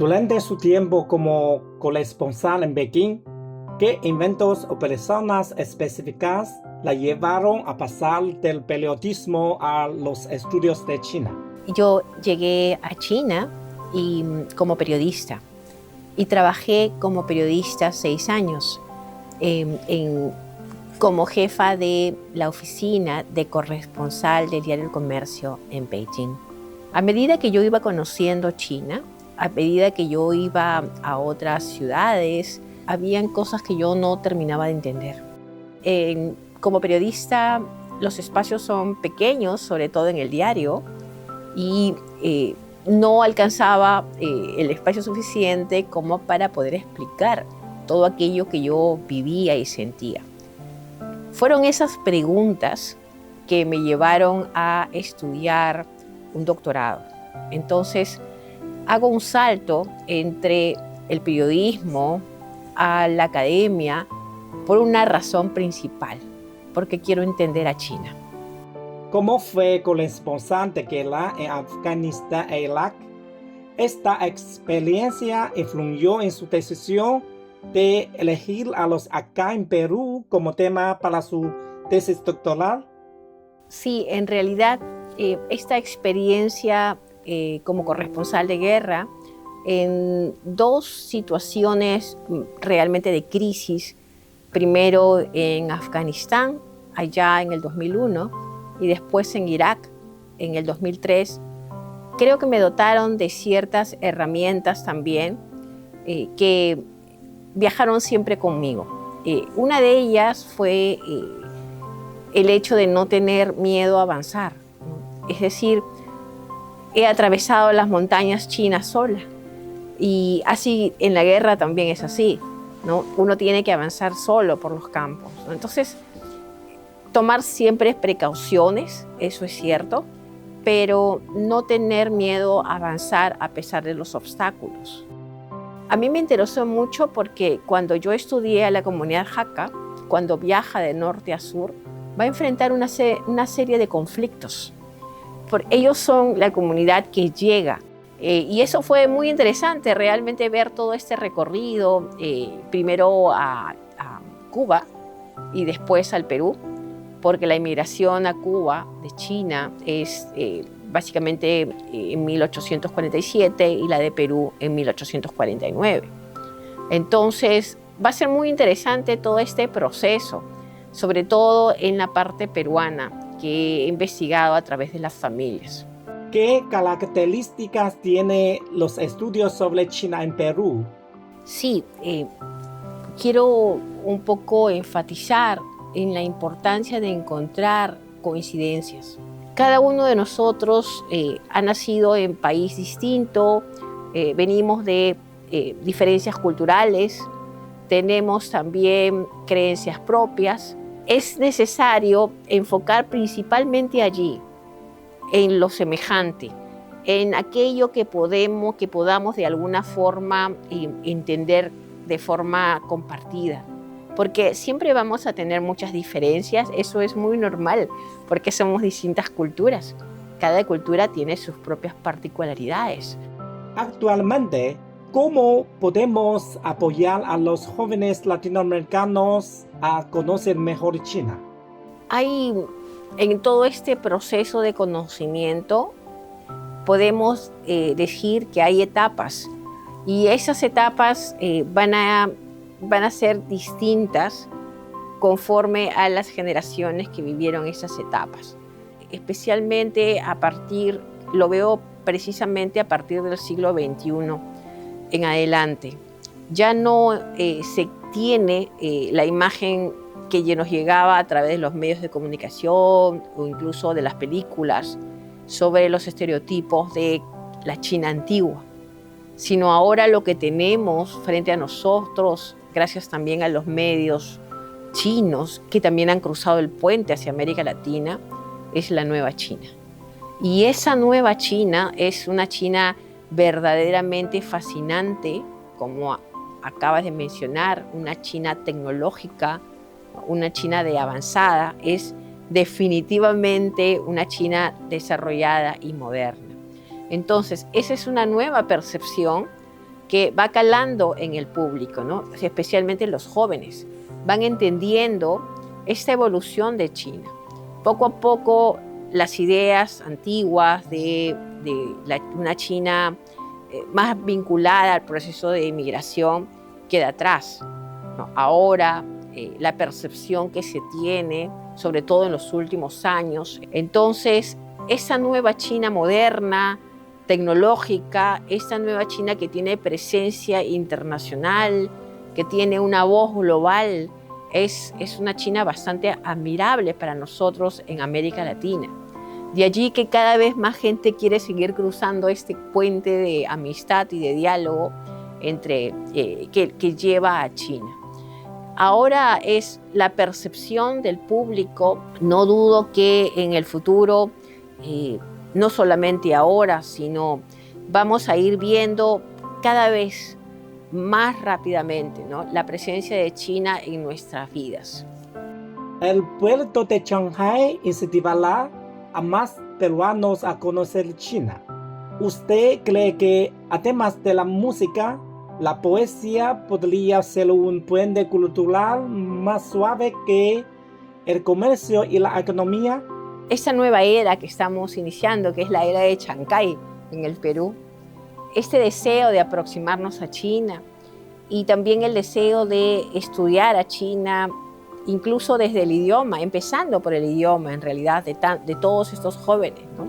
Durante su tiempo como corresponsal en Pekín, ¿qué inventos o personas específicas la llevaron a pasar del periodismo a los estudios de China? Yo llegué a China como periodista y trabajé como periodista 6 años como jefa de la oficina de corresponsal del Diario El Comercio en Beijing. A medida que yo iba conociendo China, a medida que yo iba a otras ciudades, habían cosas que yo no terminaba de entender. Como periodista, los espacios son pequeños, sobre todo en el diario, y no alcanzaba el espacio suficiente como para poder explicar todo aquello que yo vivía y sentía. Fueron esas preguntas que me llevaron a estudiar un doctorado. Entonces, hago un salto entre el periodismo a la academia por una razón principal, porque quiero entender a China. ¿Cómo fue corresponsal de guerra en Afganistán e Irak? ¿Esta experiencia influyó en su decisión de elegir a los acá en Perú como tema para su tesis doctoral? Sí, en realidad esta experiencia como corresponsal de guerra en 2 situaciones realmente de crisis, primero en Afganistán, allá en el 2001, y después en Irak, en el 2003, creo que me dotaron de ciertas herramientas también que viajaron siempre conmigo. Una de ellas fue el hecho de no tener miedo a avanzar, ¿no? Es decir, he atravesado las montañas chinas sola y así en la guerra también es así, ¿no? Uno tiene que avanzar solo por los campos, ¿no? Entonces, tomar siempre precauciones, eso es cierto, pero no tener miedo a avanzar a pesar de los obstáculos. A mí me interesó mucho porque cuando yo estudié a la comunidad Hakka, cuando viaja de norte a sur, va a enfrentar una serie de conflictos. Ellos son la comunidad que llega. Y eso fue muy interesante, realmente ver todo este recorrido, primero a Cuba y después al Perú, porque la inmigración a Cuba de China es básicamente en 1847 y la de Perú en 1849. Entonces, va a ser muy interesante todo este proceso, sobre todo en la parte peruana, que he investigado a través de las familias. ¿Qué características tienen los estudios sobre China en Perú? Sí, quiero un poco enfatizar en la importancia de encontrar coincidencias. Cada uno de nosotros ha nacido en país distinto, venimos de diferencias culturales, tenemos también creencias propias. Es necesario enfocar principalmente allí, en lo semejante, en aquello que podamos de alguna forma entender de forma compartida. Porque siempre vamos a tener muchas diferencias, eso es muy normal, porque somos distintas culturas. Cada cultura tiene sus propias particularidades. Actualmente, ¿cómo podemos apoyar a los jóvenes latinoamericanos a conocer mejor China? Hay en todo este proceso de conocimiento, podemos decir que hay etapas, y esas etapas van a ser distintas conforme a las generaciones que vivieron esas etapas. Especialmente lo veo precisamente a partir del siglo XXI en adelante. Ya no se tiene la imagen que nos llegaba a través de los medios de comunicación o incluso de las películas sobre los estereotipos de la China antigua, sino ahora lo que tenemos frente a nosotros, gracias también a los medios chinos que también han cruzado el puente hacia América Latina, es la nueva China. Y esa nueva China es una China verdaderamente fascinante, como acabas de mencionar, una China tecnológica, una China de avanzada, es definitivamente una China desarrollada y moderna. Entonces, esa es una nueva percepción que va calando en el público, ¿no? Especialmente los jóvenes. Van entendiendo esta evolución de China. Poco a poco las ideas antiguas de una China más vinculada al proceso de inmigración queda atrás, ¿no? Ahora la percepción que se tiene, sobre todo en los últimos años, entonces esa nueva China moderna, tecnológica, esta nueva China que tiene presencia internacional, que tiene una voz global, es una China bastante admirable para nosotros en América Latina. De allí que cada vez más gente quiere seguir cruzando este puente de amistad y de diálogo que lleva a China. Ahora es la percepción del público. No dudo que en el futuro, no solamente ahora, sino vamos a ir viendo cada vez más rápidamente, ¿no?, la presencia de China en nuestras vidas. El puerto de Shanghái incentivará a más peruanos a conocer China. ¿Usted cree que, además de la música, la poesía podría ser un puente cultural más suave que el comercio y la economía? Esta nueva era que estamos iniciando, que es la era de Chancay en el Perú, este deseo de aproximarnos a China y también el deseo de estudiar a China, incluso desde el idioma, empezando por el idioma en realidad de todos estos jóvenes, ¿no?,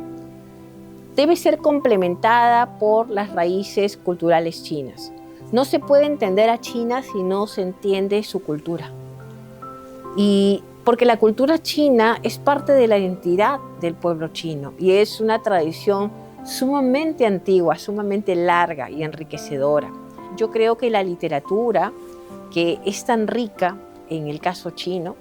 debe ser complementada por las raíces culturales chinas. No se puede entender a China si no se entiende su cultura. Y porque la cultura china es parte de la identidad del pueblo chino y es una tradición sumamente antigua, sumamente larga y enriquecedora. Yo creo que la literatura, que es tan rica en el caso chino,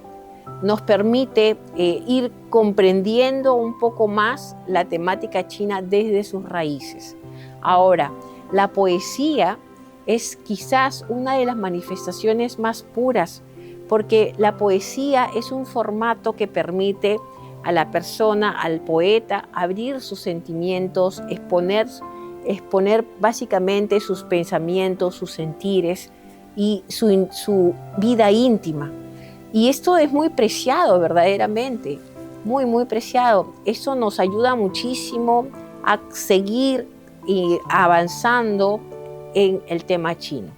nos permite ir comprendiendo un poco más la temática china desde sus raíces. Ahora, la poesía es quizás una de las manifestaciones más puras, porque la poesía es un formato que permite a la persona, al poeta, abrir sus sentimientos, exponer básicamente sus pensamientos, sus sentires y su vida íntima. Y esto es muy preciado verdaderamente, muy, muy preciado. Eso nos ayuda muchísimo a seguir avanzando en el tema chino.